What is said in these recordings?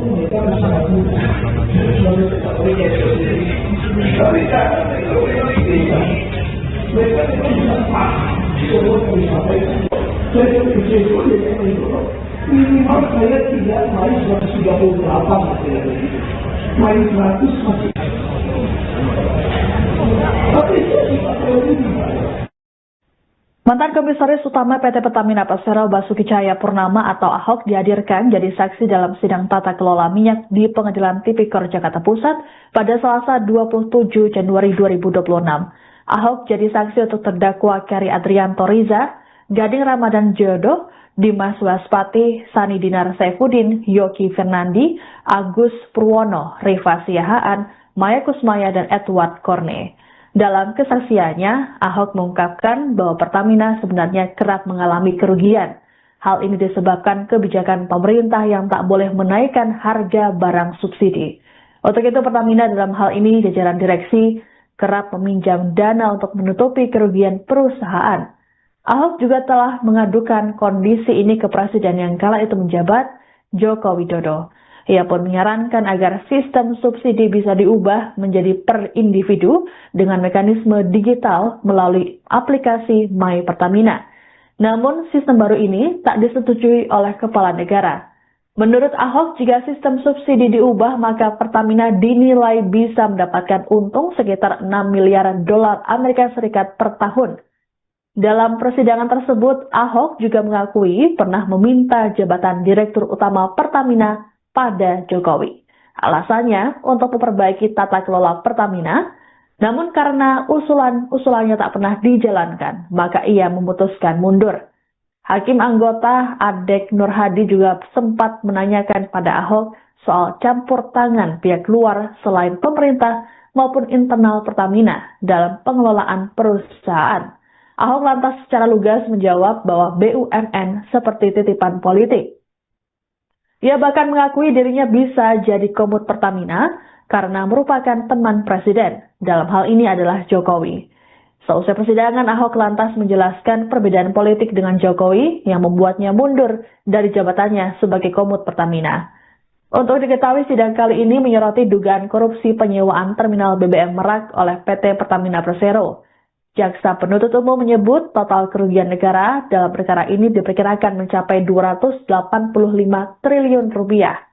mereka sangat mudah mengetahui sendiri. Tapi karena itu mereka tidak paham semua yang disampaikan. Saya berpikir itu minimal saya tidak main 138 masih ada itu. Main 100 masih ada. Tapi itu tidak perlu dibayar. Mantan Komisaris Utama PT Pertamina Persero Basuki Cahayapurnama atau Ahok dihadirkan jadi saksi dalam sidang tata kelola minyak di Pengadilan Tipikor Jakarta Pusat pada Selasa 27 Januari 2026. Ahok jadi saksi untuk terdakwa Keri Adrianto Riza, Gading Ramadan Jodoh, Dimas Waspati, Sani Dinar Saifuddin, Yoki Fernandi, Agus Purwono, Rifa Siahaan, Maya Kusmaya, dan Edward Korne. Dalam kesaksiannya, Ahok mengungkapkan bahwa Pertamina sebenarnya kerap mengalami kerugian. Hal ini disebabkan kebijakan pemerintah yang tak boleh menaikkan harga barang subsidi. Untuk itu Pertamina dalam hal ini jajaran direksi kerap meminjam dana untuk menutupi kerugian perusahaan. Ahok juga telah mengadukan kondisi ini ke Presiden yang kala itu menjabat, Joko Widodo. Ia pun menyarankan agar sistem subsidi bisa diubah menjadi per individu dengan mekanisme digital melalui aplikasi My Pertamina. Namun sistem baru ini tak disetujui oleh Kepala Negara. Menurut Ahok, jika sistem subsidi diubah, maka Pertamina dinilai bisa mendapatkan untung sekitar 6 miliar dolar Amerika Serikat per tahun. Dalam persidangan tersebut, Ahok juga mengakui pernah meminta jabatan Direktur Utama Pertamina pada Jokowi. Alasannya untuk memperbaiki tata kelola Pertamina, namun karena usulannya tak pernah dijalankan, maka ia memutuskan mundur. Hakim anggota Adek Nur Hadi juga sempat menanyakan pada Ahok soal campur tangan pihak luar selain pemerintah maupun internal Pertamina dalam pengelolaan perusahaan. Ahok lantas secara lugas menjawab bahwa BUMN seperti titipan politik. Ia bahkan mengakui dirinya bisa jadi komut Pertamina karena merupakan teman Presiden. Dalam hal ini adalah Jokowi. Seusai persidangan, Ahok lantas menjelaskan perbedaan politik dengan Jokowi yang membuatnya mundur dari jabatannya sebagai komut Pertamina. Untuk diketahui, sidang kali ini menyoroti dugaan korupsi penyewaan terminal BBM Merak oleh PT Pertamina Persero. Jaksa penuntut umum menyebut total kerugian negara dalam perkara ini diperkirakan mencapai 285 triliun rupiah.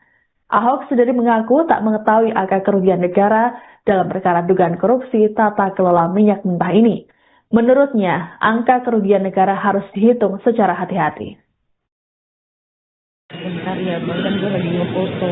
Ahok sendiri mengaku tak mengetahui angka kerugian negara dalam perkara dugaan korupsi tata kelola minyak mentah ini. Menurutnya, angka kerugian negara harus dihitung secara hati-hati. Bentar ya Bang, kan gue lagi ngefoto.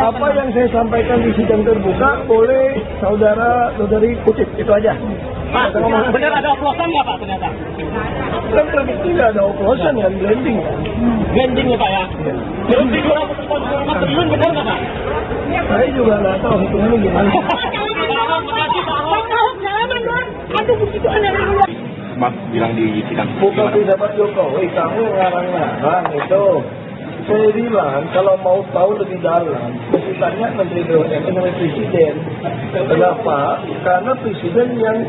Apa yang saya sampaikan di sidang terbuka boleh saudari kutip itu aja. Pak, benar ada oplosan nggak Pak ternyata? Kan terbukti nggak ada oplosan ya, blending. Blending ya Pak ya? Terus di 2,5 triliun benar nggak Pak? Saya juga nggak tahu hitungannya gimana. Aduh, begitu anak-anak luar. Mas bilang di sidang. Bukan pejabat Jokowi, kamu ngarang-ngarang itu. Saya bilang kalau mau tahu lebih dalam, mesti tanya Menteri BUMN dengan Presiden. Kenapa? Karena Presiden yang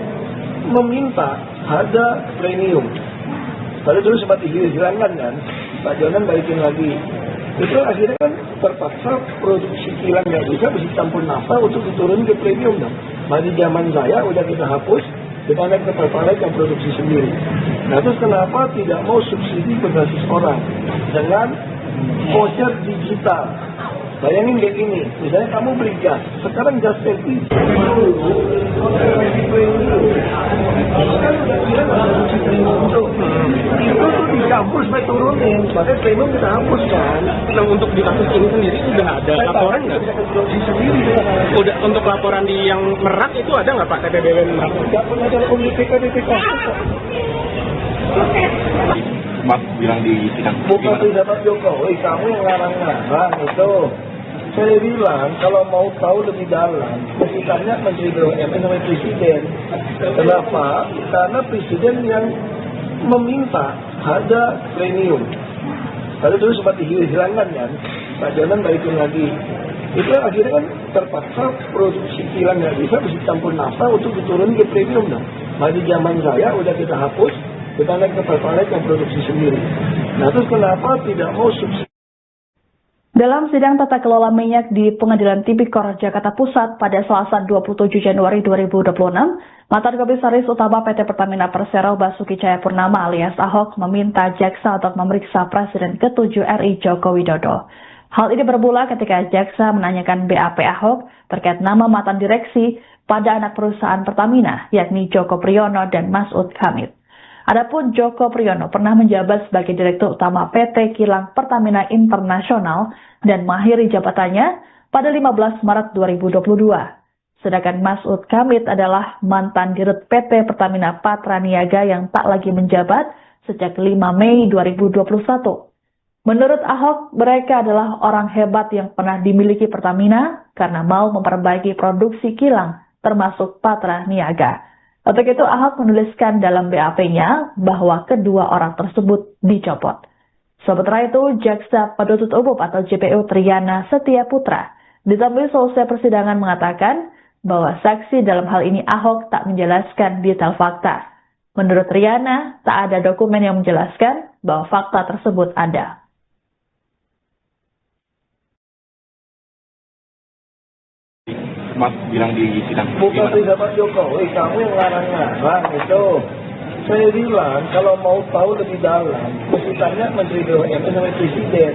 meminta harga premium. Lalu dulu sempat dihilangkan kan, Pak Jonan balikin lagi. Itu akhirnya kan terpaksa produksi kilang nggak bisa campur nafta untuk diturunkan ke premium dong. Di zaman saya udah kita hapus, kita naik ke Pertalite yang produksi sendiri. Nah terus kenapa tidak mau subsidi berbasis orang dengan voucher digital? Bayangin kayak gini, misalnya kamu beli gas, sekarang gas TV itu tuh dicampur supaya turunin, makanya premium kita hapus kan. Nah, untuk di kasus ini sendiri sudah ada laporan nggak? Udah untuk laporan di yang Merak itu ada nggak Pak TPBWN Merak? Nggak pernah ada BPK. Mas bilang di sidang. Bukan pejabat Jokowi, kamu yang ngarang-ngarang itu. Saya bilang kalau mau tahu lebih dalam, mesti tanya Menteri BUMN sama Presiden. Kenapa? Karena Presiden yang meminta harga premium. Lalu dulu sempat dihilangkan kan, Pak Jonan balikin lagi. Itu akhirnya kan terpaksa produksi kilang nggak bisa campur nafta untuk diturunkan ke premium dong. Nah di zaman saya udah kita hapus, kita naik ke Pertalite yang produksi sendiri. Nah terus kenapa tidak mau subsidi? Dalam sidang tata kelola minyak di Pengadilan Tipikor Jakarta Pusat pada Selasa 27 Januari 2026, mantan Komisaris Utama PT Pertamina Persero Basuki Cahayapurnama alias Ahok meminta jaksa untuk memeriksa Presiden ke-7 RI Joko Widodo. Hal ini bermula ketika jaksa menanyakan BAP Ahok terkait nama mantan direksi pada anak perusahaan Pertamina, yakni Joko Priyono dan Masud Hamid. Adapun Joko Priyono pernah menjabat sebagai Direktur Utama PT Kilang Pertamina Internasional dan mengakhiri jabatannya pada 15 Maret 2022. Sedangkan Masud Hamid adalah mantan Dirut PT Pertamina Patraniaga yang tak lagi menjabat sejak 5 Mei 2021. Menurut Ahok, mereka adalah orang hebat yang pernah dimiliki Pertamina karena mau memperbaiki produksi kilang, termasuk Patraniaga. Untuk itu Ahok menuliskan dalam BAP-nya bahwa kedua orang tersebut dicopot. Sementara itu, Jaksa Penuntut Umum atau JPU Triana Setia Putra ditemui selesai persidangan mengatakan bahwa saksi dalam hal ini Ahok tak menjelaskan detail fakta. Menurut Triana, tak ada dokumen yang menjelaskan bahwa fakta tersebut ada. Mas bilang di sidang. Bukan tidak Pak Jokowi, kamu yang larang-larang itu. Saya bilang kalau mau tahu lebih dalam, mesti tanya Menteri BUMN sama Presiden.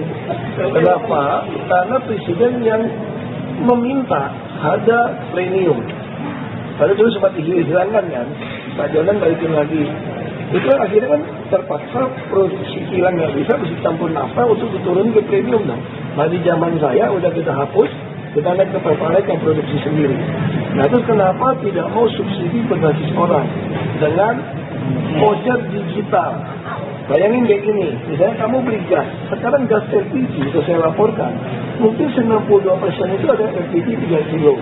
Kenapa? Karena Presiden yang meminta harga premium. Lalu dulu sempat dihilangkan kan, Pak Jonan balikin lagi. Itu akhirnya kan terpaksa produksi kilang nggak bisa campur nafta untuk diturunkan ke premium dong. Nah di zaman saya udah kita hapus, kita naik ke Pertalite yang produksi sendiri. Nah terus kenapa tidak mau subsidi berbasis orang dengan voucher digital? Bayangin kayak gini, misalnya kamu beli gas, sekarang gas LPG itu saya laporkan, mungkin 92% itu ada LPG 3 kilo.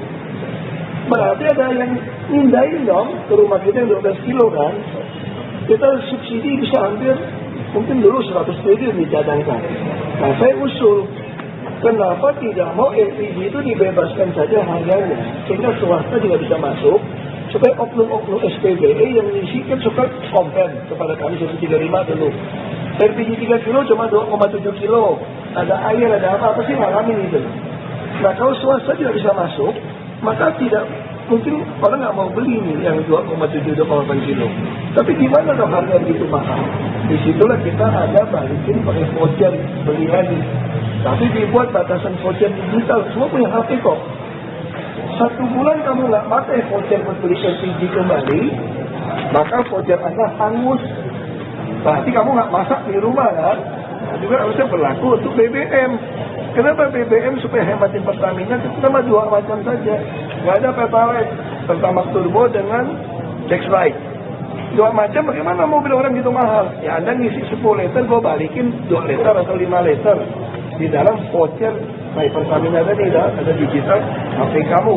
Berarti ada yang mindahin dong ke rumah kita yang 12 kilo kan. Kita subsidi bisa hampir, mungkin dulu 100 triliun dicadangkan. Nah saya usul, kenapa tidak mau LPG itu dibebaskan saja harganya, sehingga swasta juga bisa masuk, supaya oknum-oknum SPBE yang mengisikan suka komplain kepada kami 135 dulu. LPG 3 kilo cuma 2,7 kilo, ada air, ada apa sih ngalamin itu. Nah kalau swasta tidak bisa masuk, maka tidak mungkin orang nggak mau beli nih yang 2,7-2,8 kilo. Tapi gimana dong harga begitu mahal? Disitulah kita ada balikin pakai voucher beli lagi. Tapi dibuat batasan voucher digital, semua punya HP kok. 1 bulan kamu nggak pakai voucher buat beli LPG kembali, maka voucher Anda hangus. Berarti kamu nggak masak di rumah kan? Nah, juga harusnya berlaku untuk BBM. Kenapa BBM supaya hematin Pertamina? Cuma 2 macam saja. Nggak ada Pertalite, Pertamax Turbo dengan Dexlite. 2 macam, bagaimana mobil orang gitu mahal? Ya Anda ngisi 10 liter, gue balikin 2 liter atau 5 liter. Di dalam voucher baik Pertamina tadi ada digital HP kamu.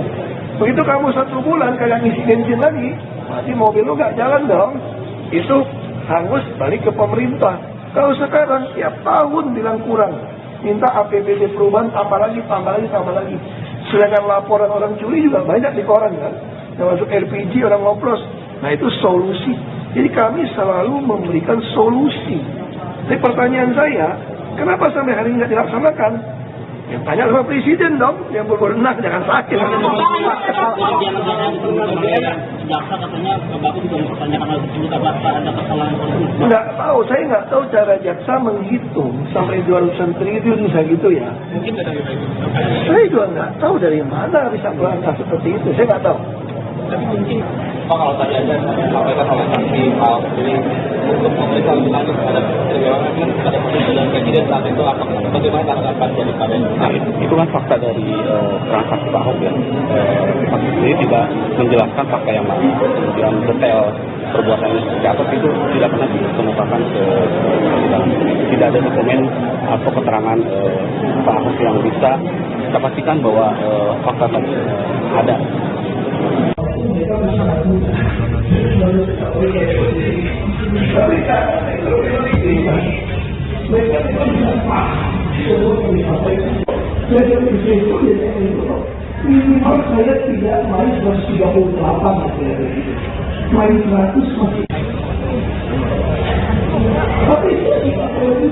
Begitu kamu 1 bulan kayak ngisi bensin lagi, berarti mobil lu nggak jalan dong. Itu hangus balik ke pemerintah. Kalau sekarang tiap tahun bilang kurang, minta APBD perubahan tambah lagi. Sedangkan laporan orang curi juga banyak di koran kan, termasuk LPG orang ngoplos. Nah itu solusi. Jadi kami selalu memberikan solusi. Tapi pertanyaan saya, kenapa sampai hari ini nggak dilaksanakan? Yang tanya sama Presiden dong, yang berwenang, jangan sakit. Jaksa katanya Bapak juga mempertanyakan hal tersebut, apakah ada kesalahan tersebut? Nggak tahu, saya nggak tahu cara jaksa menghitung sampai 200 triliun bisa gitu ya. Mungkin ada itu. Saya juga nggak tahu dari mana bisa berangkat seperti itu, saya nggak tahu. Tapi mungkin Kalau tadi ada sampaikan oleh saksi Pak Bili untuk memeriksa lebih lanjut ada bagaimana kan ada persidangan Presiden saat itu apa? Bagaimana tanggapan daripada itu kan fakta dari transaksi Pak Ahok ya. Pak sendiri tidak menjelaskan fakta yang mana, kemudian detail perbuatannya seperti apa itu tidak pernah dikemukakan ke persidangan. Tidak ada dokumen atau keterangan Pak Ahok yang bisa kita pastikan bahwa fakta tadi ada. Minimal saya tidak main 138 main 100 masih. Tapi itu tidak perlu.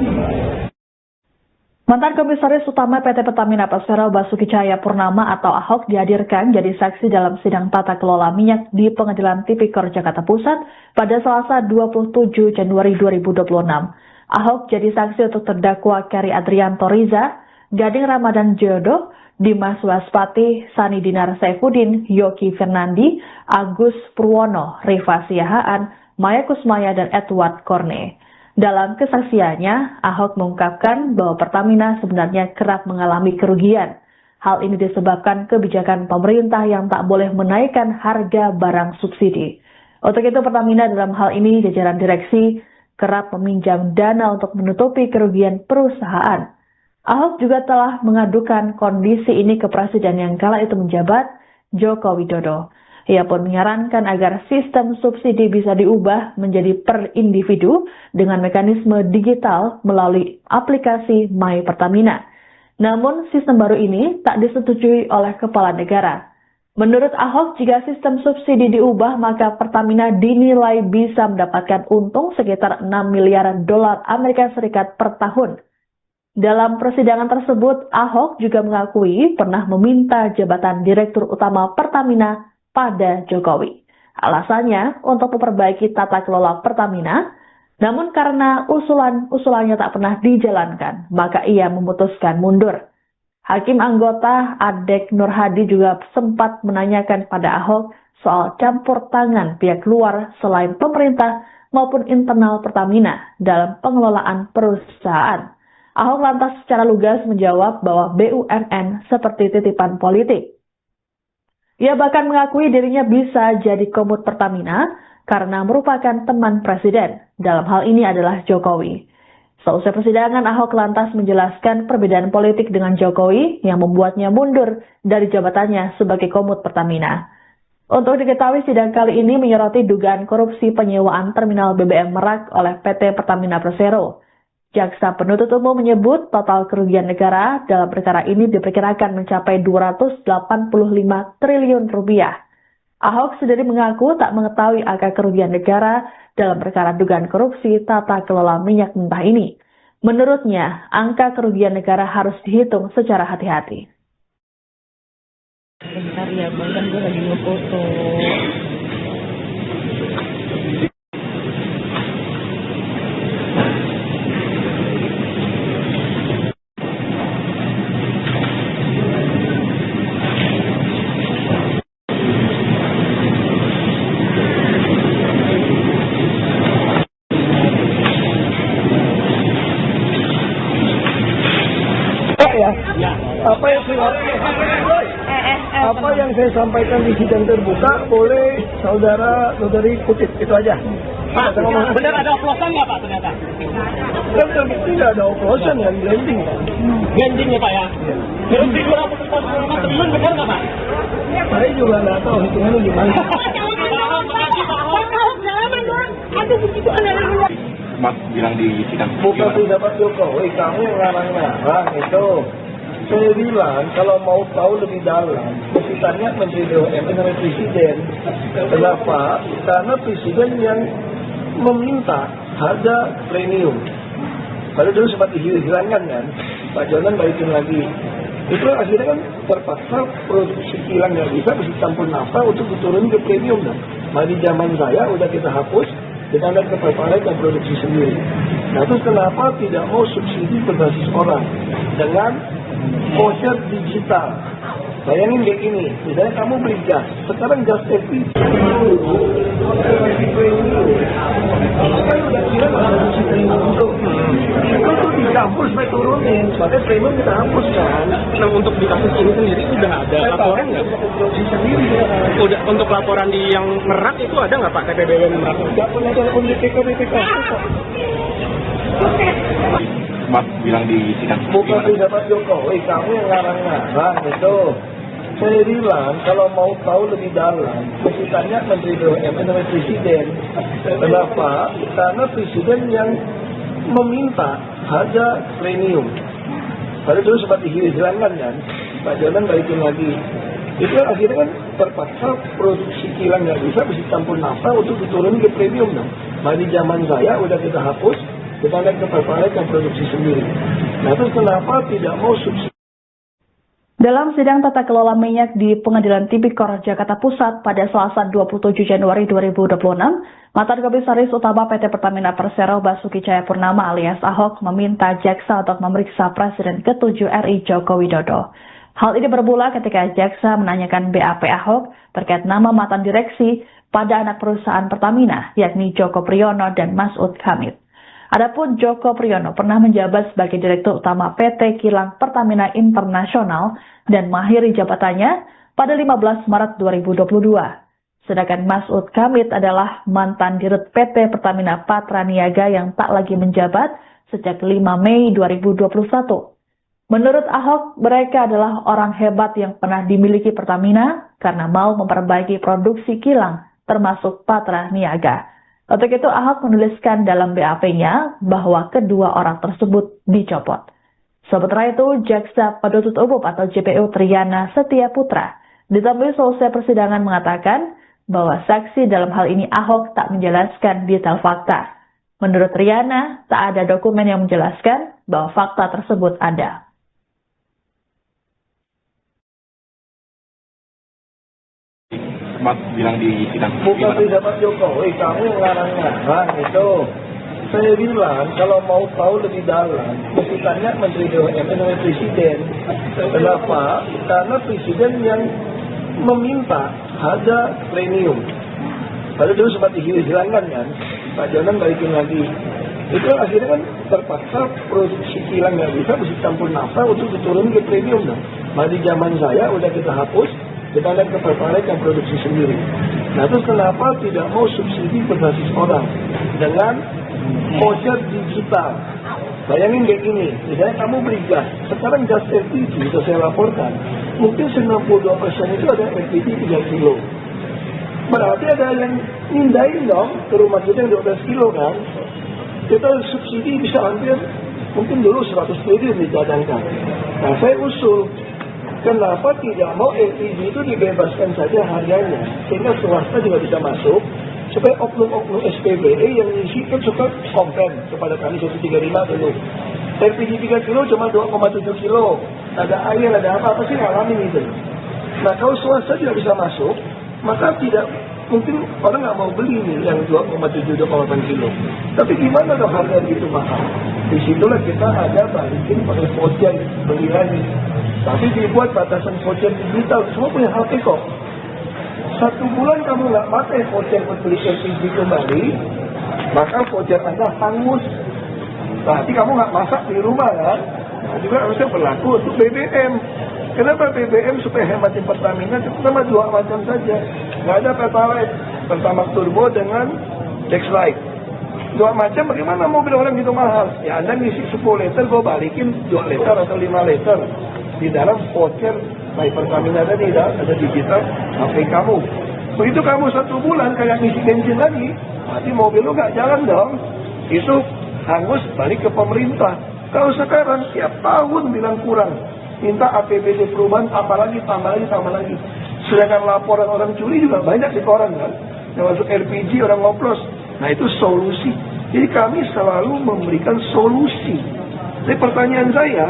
Mantan Komisaris Utama PT Pertamina Persero Basuki Cahayapurnama atau Ahok dihadirkan jadi saksi dalam sidang tata kelola minyak di Pengadilan Tipikor Jakarta Pusat pada Selasa 27 Januari 2026. Ahok jadi saksi untuk terdakwa Keri Adrianto Riza, Gading Ramadan Jodo, Dimas Waspati, Sani Dinar Saifuddin, Yoki Fernandi, Agus Purwono, Rifa Siahaan, Maya Kusmaya, dan Edward Korne. Dalam kesaksiannya, Ahok mengungkapkan bahwa Pertamina sebenarnya kerap mengalami kerugian. Hal ini disebabkan kebijakan pemerintah yang tak boleh menaikkan harga barang subsidi. Untuk itu Pertamina dalam hal ini jajaran direksi kerap meminjam dana untuk menutupi kerugian perusahaan. Ahok juga telah mengadukan kondisi ini ke Presiden yang kala itu menjabat, Joko Widodo. Ia pun menyarankan agar sistem subsidi bisa diubah menjadi per individu dengan mekanisme digital melalui aplikasi My Pertamina. Namun sistem baru ini tak disetujui oleh Kepala Negara. Menurut Ahok, jika sistem subsidi diubah maka Pertamina dinilai bisa mendapatkan untung sekitar 6 miliar dolar Amerika Serikat per tahun. Dalam persidangan tersebut, Ahok juga mengakui pernah meminta jabatan Direktur Utama Pertamina pada Jokowi. Alasannya untuk memperbaiki tata kelola Pertamina, namun karena usulannya tak pernah dijalankan, maka ia memutuskan mundur. Hakim anggota Adek Nur Hadi juga sempat menanyakan pada Ahok soal campur tangan pihak luar selain pemerintah maupun internal Pertamina dalam pengelolaan perusahaan. Ahok lantas secara lugas menjawab bahwa BUMN seperti titipan politik. Ia bahkan mengakui dirinya bisa jadi komut Pertamina karena merupakan teman Presiden. Dalam hal ini adalah Jokowi. Seusai persidangan, Ahok lantas menjelaskan perbedaan politik dengan Jokowi yang membuatnya mundur dari jabatannya sebagai komut Pertamina. Untuk diketahui, sidang kali ini menyoroti dugaan korupsi penyewaan terminal BBM Merak oleh PT Pertamina Persero. Jaksa penuntut umum menyebut total kerugian negara dalam perkara ini diperkirakan mencapai 285 triliun rupiah. Ahok sendiri mengaku tak mengetahui angka kerugian negara dalam perkara dugaan korupsi tata kelola minyak mentah ini. Menurutnya, angka kerugian negara harus dihitung secara hati-hati. Bentar ya bang, kan gue lagi ngefoto. Apa yang saya sampaikan di sidang terbuka boleh saudari kutip, itu aja. Pak, benar ada oplosan nggak Pak ternyata? Kan tidak ada oplosan yang blending. Blending ya Pak ya? Terus di 285 triliun benar nggak Pak? Saya juga nggak tahu hitungannya gimana. Aduh begitu anak-anak. Mas bilang di sidang. Bukan pendapat Jokowi, kamu yang ngarang-ngarang itu. Saya bilang kalau mau tahu lebih dalam, mesti tanya Menteri BUMN sama Presiden. Kenapa? Karena Presiden yang meminta harga premium. Padahal dulu sempat dihilangkan kan, Pak Jonan balikin lagi. Itu akhirnya kan terpaksa produksi kilang nggak bisa, mesti campur nafta untuk diturunkan ke premium kan. Nah di zaman saya udah kita hapus, kita lihat ke pertalite dan produksi sendiri. Nah terus kenapa tidak mau subsidi berbasis orang dengan voucher digital? Bayangin kayak gini, misalnya kamu beli gas, sekarang gas LPG kan udah kira produksi premium itu dicampur makanya premium kita hapuskan. Nah, untuk di kasus ini sendiri udah ada laporan nggak? Sendiri ya. Udah untuk laporan di yang Merak itu ada nggak Pak TPBWN Merak? Nggak pernah telepon BPK kok. Mas bilang di sidang Bukan gimana? pejabat Jokowi, kamu yang ngarang-ngarang itu. Saya bilang kalau mau tahu lebih dalam, mesti tanya Menteri BUMN dan Presiden. Kenapa? Karena Presiden yang meminta harga premium. Padahal dulu sempat dihilangkan kan, Pak Jonan balikin lagi. Itu kan akhirnya kan terpaksa produksi kilang nggak bisa, mesti campur nafta untuk diturunin ke premium dong. Nah di zaman saya udah kita hapus, kita naik ke pertalite yang produksi sendiri. Nah terus kenapa tidak mau subsidi? Dalam sidang tata kelola minyak di Pengadilan Tipikor Jakarta Pusat pada Selasa 27 Januari 2026, mantan Komisaris Utama PT Pertamina Persero Basuki Cahayapurnama alias Ahok meminta jaksa untuk memeriksa Presiden ke-7 RI Joko Widodo. Hal ini bermula ketika jaksa menanyakan BAP Ahok terkait nama mantan direksi pada anak perusahaan Pertamina, yakni Joko Priyono dan Masud Hamid. Adapun Joko Priyono pernah menjabat sebagai Direktur Utama PT Kilang Pertamina Internasional dan mengakhiri jabatannya pada 15 Maret 2022. Sedangkan Masud Hamid adalah mantan Dirut PT Pertamina Patraniaga yang tak lagi menjabat sejak 5 Mei 2021. Menurut Ahok, mereka adalah orang hebat yang pernah dimiliki Pertamina karena mau memperbaiki produksi kilang, termasuk Patraniaga. Untuk itu Ahok menuliskan dalam BAP-nya bahwa kedua orang tersebut dicopot. Sementara itu, Jaksa Penuntut Umum atau JPU Triana Setia Putra ditemui selesai persidangan mengatakan bahwa saksi dalam hal ini Ahok tak menjelaskan detail fakta. Menurut Triana, tak ada dokumen yang menjelaskan bahwa fakta tersebut ada. Mas bilang di sidang Bukan gimana? pejabat Jokowi, kamu yang ngarang-ngarang itu. Saya bilang kalau mau tahu lebih dalam, mesti tanya Menteri BUMN dan Presiden. Kenapa? Karena Presiden yang meminta harga premium. Padahal dulu sempat dihilangkan kan, Pak Jonan balikin lagi. Itu akhirnya kan terpaksa produksi kilang nggak bisa, mesti campur nafta untuk diturunin ke premium dong. Nah di zaman saya udah kita hapus, kita naik ke pertalite yang produksi sendiri. Nah terus kenapa tidak mau subsidi berbasis orang dengan voucher digital? Bayangin kayak gini, misalnya kamu beli gas, sekarang gas LPG itu saya laporkan, mungkin 92% itu ada LPG 3 kilo. Berarti ada yang mindahin dong ke rumah kita yang 12 kilo kan. Kita subsidi bisa hampir, mungkin dulu 100 triliun dicadangkan. Nah saya usul, kenapa tidak mau LPG itu dibebaskan saja harganya, sehingga swasta juga bisa masuk, supaya oknum-oknum SPBE yang ngisi kan suka komplain kepada kami 135 dulu. LPG 3 kilo cuma 2,7 kilo, ada air, ada apa sih ngalamin itu. Nah kalau swasta tidak bisa masuk, maka tidak mungkin orang nggak mau beli nih yang 2,7, 2,8 kilo. Tapi gimana dong harga begitu mahal? Disitulah kita ada balikin pakai voucher beli lagi. Tapi dibuat batasan voucher digital, semua punya HP kok. 1 bulan kamu nggak pakai voucher buat beli LPG kembali, maka voucher Anda hangus. Berarti kamu nggak masak di rumah kan? Nah, juga harusnya berlaku untuk BBM. Kenapa BBM supaya hematin Pertamina cuma 2 macam saja. Nggak ada Pertalite, Pertamax Turbo dengan Dexlite. 2 macam, bagaimana mobil orang gitu mahal? Ya Anda ngisi 10 liter, gue balikin 2 liter atau 5 liter. Di dalam voucher baik Pertamina tadi ada digital HP kamu. Begitu kamu 1 bulan kayak ngisi bensin lagi, berarti mobil lu nggak jalan dong. Itu hangus balik ke pemerintah. Kalau sekarang tiap tahun bilang kurang, minta APBD perubahan apalagi tambah lagi. Sedangkan laporan orang curi juga banyak di koran kan. Termasuk LPG orang ngoplos. Nah itu solusi. Jadi kami selalu memberikan solusi. Jadi pertanyaan saya,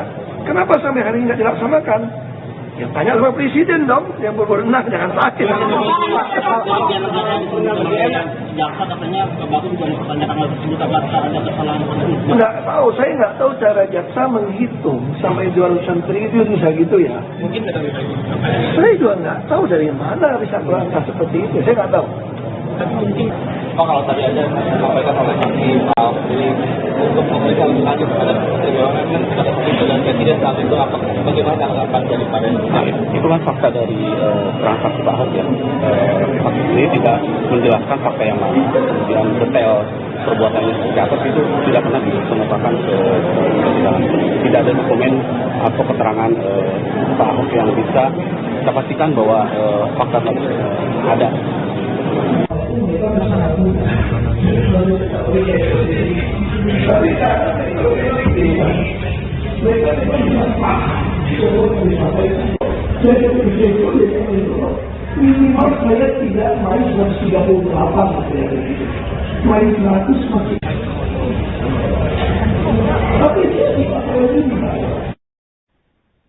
kenapa sampai hari ini nggak dilaksanakan? Ya tanya sama presiden dong, yang berwenang, jangan sakit. Jaksa katanya bagus juga mempertanyakan hal tersebut, apa ada kesalahan? Nggak tahu, saya nggak tahu cara jaksa menghitung sampai 200 triliun bisa gitu ya. Mungkin ada Saya juga nggak tahu dari mana bisa berangkat seperti itu, saya nggak tahu. tapi mungkin Kalau tadi aja disampaikan oleh saksi Pak Fili untuk memberikan lebih lanjut kepada BUMN kan ada pertimbangan Presiden saat itu apa? Bagaimana tanggapan daripada itu kan fakta dari transaksi Pak Ahok ya. Saksi sendiri tidak menjelaskan fakta yang mana, kemudian detail perbuatannya seperti apa itu tidak pernah dikemukakan ke persidangan. Tidak ada dokumen atau keterangan Pak Ahok yang bisa kita pastikan bahwa fakta tersebut ada. Minimal saya tidak main 138 main 100 masih. Tapi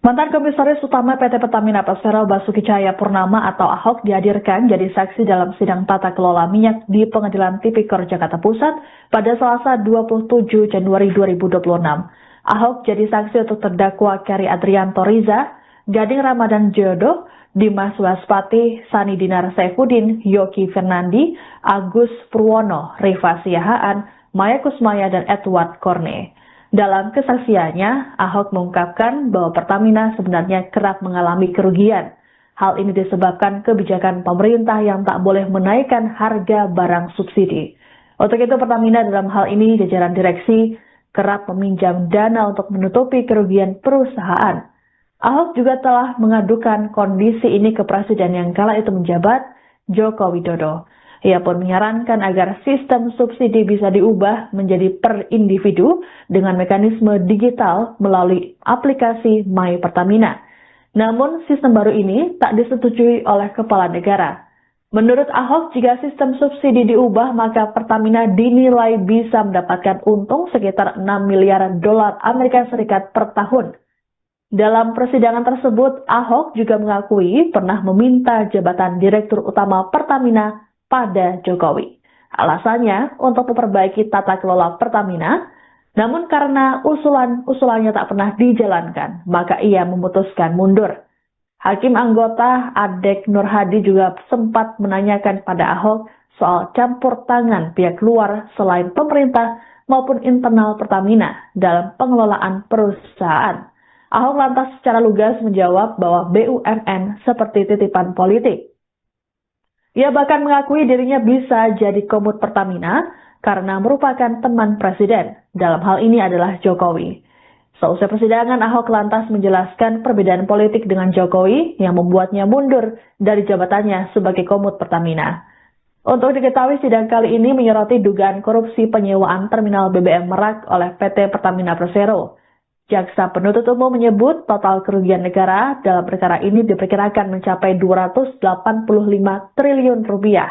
Mantan Komisaris Utama PT Pertamina Persero Basuki Cahayapurnama atau Ahok dihadirkan jadi saksi dalam sidang tata kelola minyak di Pengadilan Tipikor Jakarta Pusat pada Selasa 27 Januari 2026. Ahok jadi saksi untuk terdakwa Keri Adrianto Riza, Gading Ramadan Jodoh, Dimas Waspati, Sani Dinar Saifuddin, Yogi Fernandi, Agus Purwono, Rifa Siahaan, Maya Kusmaya, dan Edward Korne. Dalam kesaksiannya, Ahok mengungkapkan bahwa Pertamina sebenarnya kerap mengalami kerugian. Hal ini disebabkan kebijakan pemerintah yang tak boleh menaikkan harga barang subsidi. Untuk itu Pertamina dalam hal ini jajaran direksi kerap meminjam dana untuk menutupi kerugian perusahaan. Ahok juga telah mengadukan kondisi ini ke Presiden yang kala itu menjabat, Joko Widodo. Ia pun menyarankan agar sistem subsidi bisa diubah menjadi per individu dengan mekanisme digital melalui aplikasi My Pertamina. Namun sistem baru ini tak disetujui oleh Kepala Negara. Menurut Ahok, jika sistem subsidi diubah, maka Pertamina dinilai bisa mendapatkan untung sekitar 6 miliar dolar Amerika Serikat per tahun. Dalam persidangan tersebut, Ahok juga mengakui pernah meminta jabatan Direktur Utama Pertamina pada Jokowi. Alasannya untuk memperbaiki tata kelola Pertamina, namun karena usulannya tak pernah dijalankan, maka ia memutuskan mundur. Hakim anggota Adek Nur Hadi juga sempat menanyakan pada Ahok soal campur tangan pihak luar selain pemerintah maupun internal Pertamina dalam pengelolaan perusahaan. Ahok lantas secara lugas menjawab bahwa BUMN seperti titipan politik. Ia bahkan mengakui dirinya bisa jadi komut Pertamina karena merupakan teman Presiden. Dalam hal ini adalah Jokowi. Seusai persidangan, Ahok lantas menjelaskan perbedaan politik dengan Jokowi yang membuatnya mundur dari jabatannya sebagai komut Pertamina. Untuk diketahui, sidang kali ini menyoroti dugaan korupsi penyewaan terminal BBM Merak oleh PT Pertamina Persero. Jaksa penuntut umum menyebut total kerugian negara dalam perkara ini diperkirakan mencapai 285 triliun rupiah.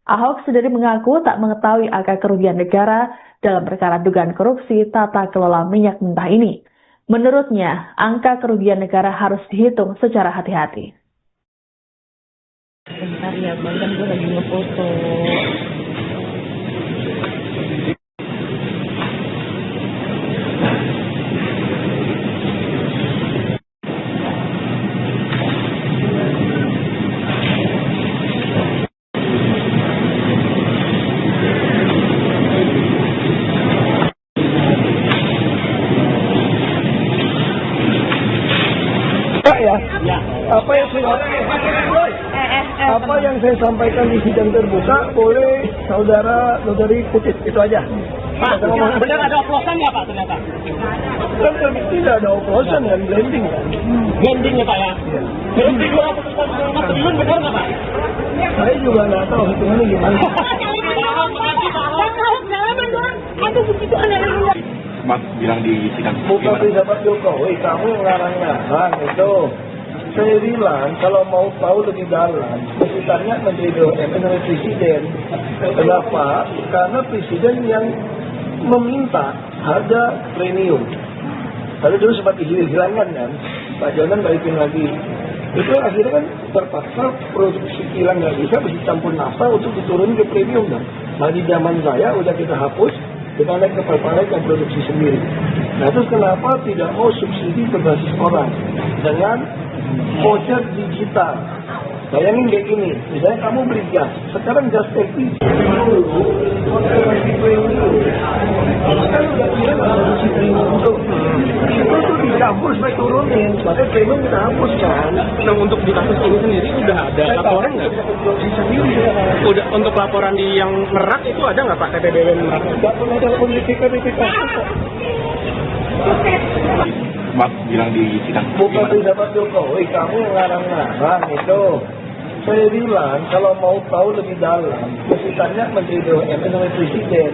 Ahok sendiri mengaku tak mengetahui angka kerugian negara dalam perkara dugaan korupsi tata kelola minyak mentah ini. Menurutnya, angka kerugian negara harus dihitung secara hati-hati. Bentar ya bang, kan gue lagi ngefoto. Apa yang saya sampaikan di sidang terbuka boleh saudari kutip itu aja. Pak, benar ada oplosan nggak Pak ternyata? Kan tidak ada oplosan dan blending kan. Blending ya Pak ya? Terus di 285 triliun benar nggak Pak? Saya juga nggak tahu hitungannya gimana. Aduh begitu anak-anak. Mas bilang di sidang Bukan pejabat Jokowi, kamu ngarang-ngarang itu. Saya bilang kalau mau tahu lebih dalam, mesti tanya Menteri BUMN dengan Presiden. Kenapa? Karena Presiden yang meminta harga premium. Kalau dulu sempat dihilangkan kan, Pak Jonan balikin lagi. Itu akhirnya kan terpaksa produksi kilang nggak bisa campur nafta untuk diturun ke premium kan. Nah di zaman saya udah kita hapus, kita naik ke pertalite yang produksi sendiri. Nah terus kenapa tidak mau subsidi berbasis orang dengan voucher digital? Bayangin kayak gini, misalnya kamu beli gas, sekarang gas LPG itu tidak campur supaya turunin, makanya premium kita hapuskan. Nah, untuk di kasus ini sendiri udah ada laporan nggak? Udah untuk laporan di yang Merak itu ada nggak Pak TPBWN Merak? Nggak pernah telepon BPK kok. Mas bilang di sidang. Bukan pejabat Jokowi, kamu yang ngarang-ngarang itu. Saya bilang, kalau mau tahu lebih dalam, mesti tanya Menteri BUMN sama Presiden.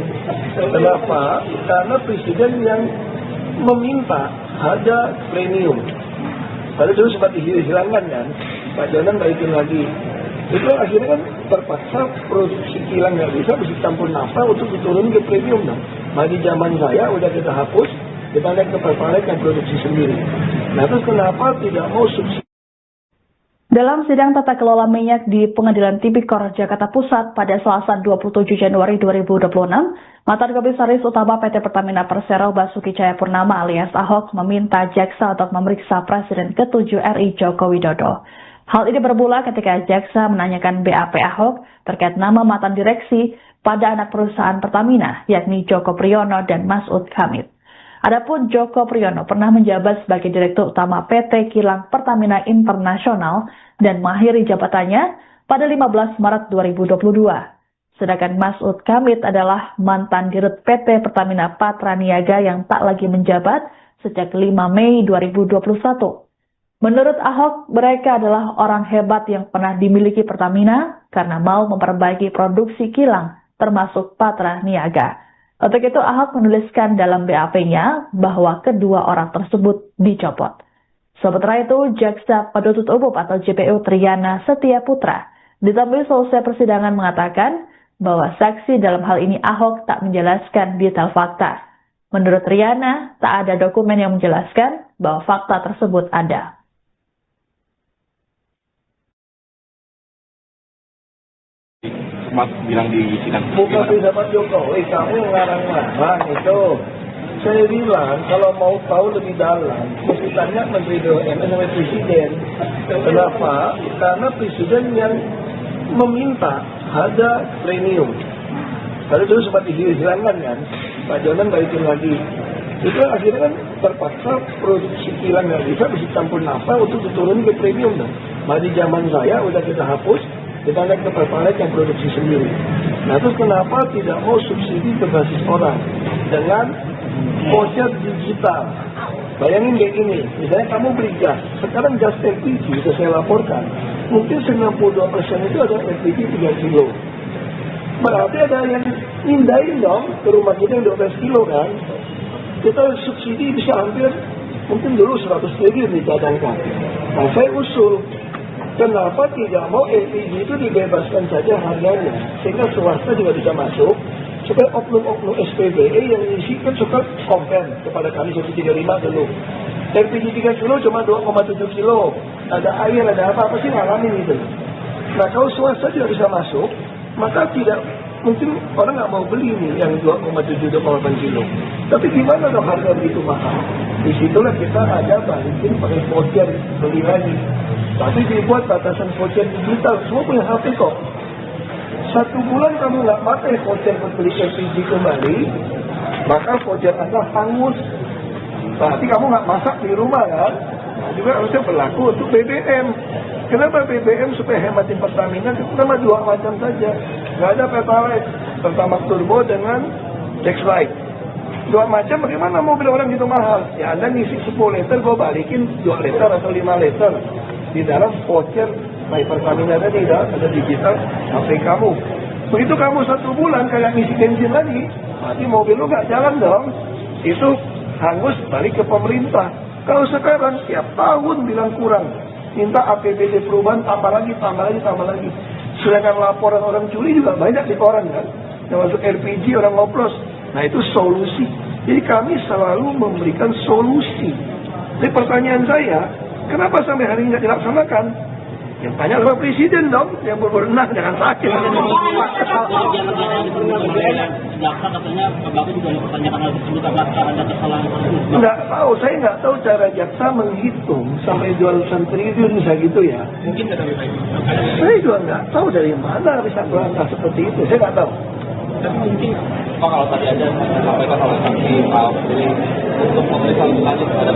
Kenapa? Karena Presiden yang meminta harga premium. Padahal dulu sempat dihilangkan kan, Pak Jonan baikin lagi. Itu akhirnya kan terpaksa produksi kilang nggak bisa campur nafas untuk diturun ke premium dong. Nah di zaman saya udah kita hapus, kita naik ke pertalite yang produksi sendiri. Nah terus kenapa tidak mau subsidi? Dalam sidang tata kelola minyak di Pengadilan Tipikor Jakarta Pusat pada Selasa 27 Januari 2026, mantan Komisaris Utama PT Pertamina Persero Basuki Cahayapurnama alias Ahok meminta jaksa untuk memeriksa Presiden ke-7 RI Joko Widodo. Hal ini bermula ketika jaksa menanyakan BAP Ahok terkait nama mantan direksi pada anak perusahaan Pertamina, yakni Joko Priyono dan Masud Hamid. Adapun Joko Priyono pernah menjabat sebagai Direktur Utama PT Kilang Pertamina Internasional dan mengakhiri jabatannya pada 15 Maret 2022. Sedangkan Masud Hamid adalah mantan Dirut PT Pertamina Patraniaga yang tak lagi menjabat sejak 5 Mei 2021. Menurut Ahok, mereka adalah orang hebat yang pernah dimiliki Pertamina karena mau memperbaiki produksi kilang, termasuk Patraniaga. Untuk itu Ahok menuliskan dalam BAP-nya bahwa kedua orang tersebut dicopot. Sementara itu, Jaksa Penuntut Umum atau JPU Triana Setia Putra ditemui selesai persidangan mengatakan bahwa saksi dalam hal ini Ahok tak menjelaskan detail fakta. Menurut Triana, tak ada dokumen yang menjelaskan bahwa fakta tersebut ada. Mas bilang di sidang. Bukan pejabat Jokowi, kamu yang ngarang-ngarang itu. Saya bilang, kalau mau tahu lebih dalam, mesti tanya Menteri BUMN sama Presiden. Kenapa? Karena Presiden yang meminta harga premium. Padahal dulu sempat dihilangkan kan, Pak Jonan baikin lagi. Itu akhirnya kan terpaksa produksi kilang nggak bisa campur nafas untuk diturun ke premium dong. Nah di zaman saya udah kita hapus, kita naik ke pertalite yang produksi sendiri. Nah terus kenapa tidak mau subsidi ke basis orang dengan voucher digital? Bayangin kayak gini, misalnya kamu beli gas, sekarang gas LPG sudah saya laporkan, mungkin 92% itu ada LPG 3 kilo. Berarti ada yang mindahin dong ke rumah kita yang 12 kilo kan. Kita subsidi bisa hampir, mungkin dulu 100 triliun dicadangkan. Nah saya usul, kenapa tidak mau LPG itu dibebaskan saja harganya, sehingga swasta juga bisa masuk, supaya oknum-oknum SPBE yang isi kan suka komplain kepada kami 135 dulu. LPG 3 kilo cuma 2,7 kilo, ada air, ada apa sih ngalamin itu. Nah kalau swasta juga bisa masuk, maka tidak mungkin orang nggak mau beli nih yang 2,7 2,8 kilo. Tapi gimana dong harga begitu mahal? Disitulah kita ada balikin pakai voucher beli lagi. Tapi dibuat batasan voucher digital, semua punya HP kok. 1 bulan kamu nggak pakai voucher untuk beli LPG kembali, maka voucher Anda hangus. Berarti kamu nggak masak di rumah kan? Nah, juga harusnya berlaku untuk BBM. Kenapa BBM supaya hematin Pertamina? Cuma 2 macam saja. Nggak ada Pertalite, Pertamax Turbo dengan Dexlite. 2 macam, bagaimana mobil orang gitu mahal? Ya Anda ngisi 10 liter, gue balikin 2 liter atau 5 liter. Di dalam voucher baik Pertamina tadi ada digital HP kamu. Begitu kamu 1 bulan kayak ngisi bensin lagi, berarti mobil lu nggak jalan dong. Itu hangus balik ke pemerintah. Kalau sekarang tiap tahun bilang kurang, minta APBD perubahan tambah lagi. Sedangkan laporan orang curi juga banyak di koran kan, termasuk LPG orang ngoplos. Nah itu solusi. Jadi kami selalu memberikan solusi. Jadi pertanyaan saya, kenapa sampai hari ini nggak dilaksanakan? Yang tanya sama Presiden dong, yang berwenang, jangan sakit. Jaksa katanya Bapak juga dipertanyakan hal tersebut, apakah ada kesalahan tersebut? Nggak tahu, saya nggak tahu cara jaksa menghitung sampai 200 triliun bisa gitu ya. Mungkin tidak lebih baik. Saya juga nggak tahu dari mana bisa berangkat seperti itu, saya nggak tahu. dan mungkin Pak, kalau tadi ada sampaikan oleh saksi Pak Ahok sendiri untuk pemeriksaan lanjut terhadap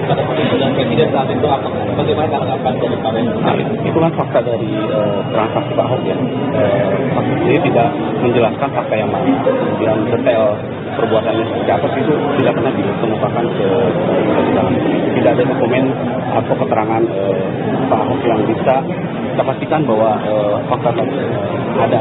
pada posisi dan presiden saat itu apa? Bagaimana tanggapan dari Pak Ben? Nah, itu kan fakta dari keterangan saksi Pak Ahok ya. Saksi sendiri tidak menjelaskan fakta yang mana, kemudian detail perbuatannya seperti apa itu tidak pernah dikemukakan ke persidangan. Tidak ada dokumen atau keterangan Pak Ahok yang bisa kita pastikan bahwa fakta tadi ada.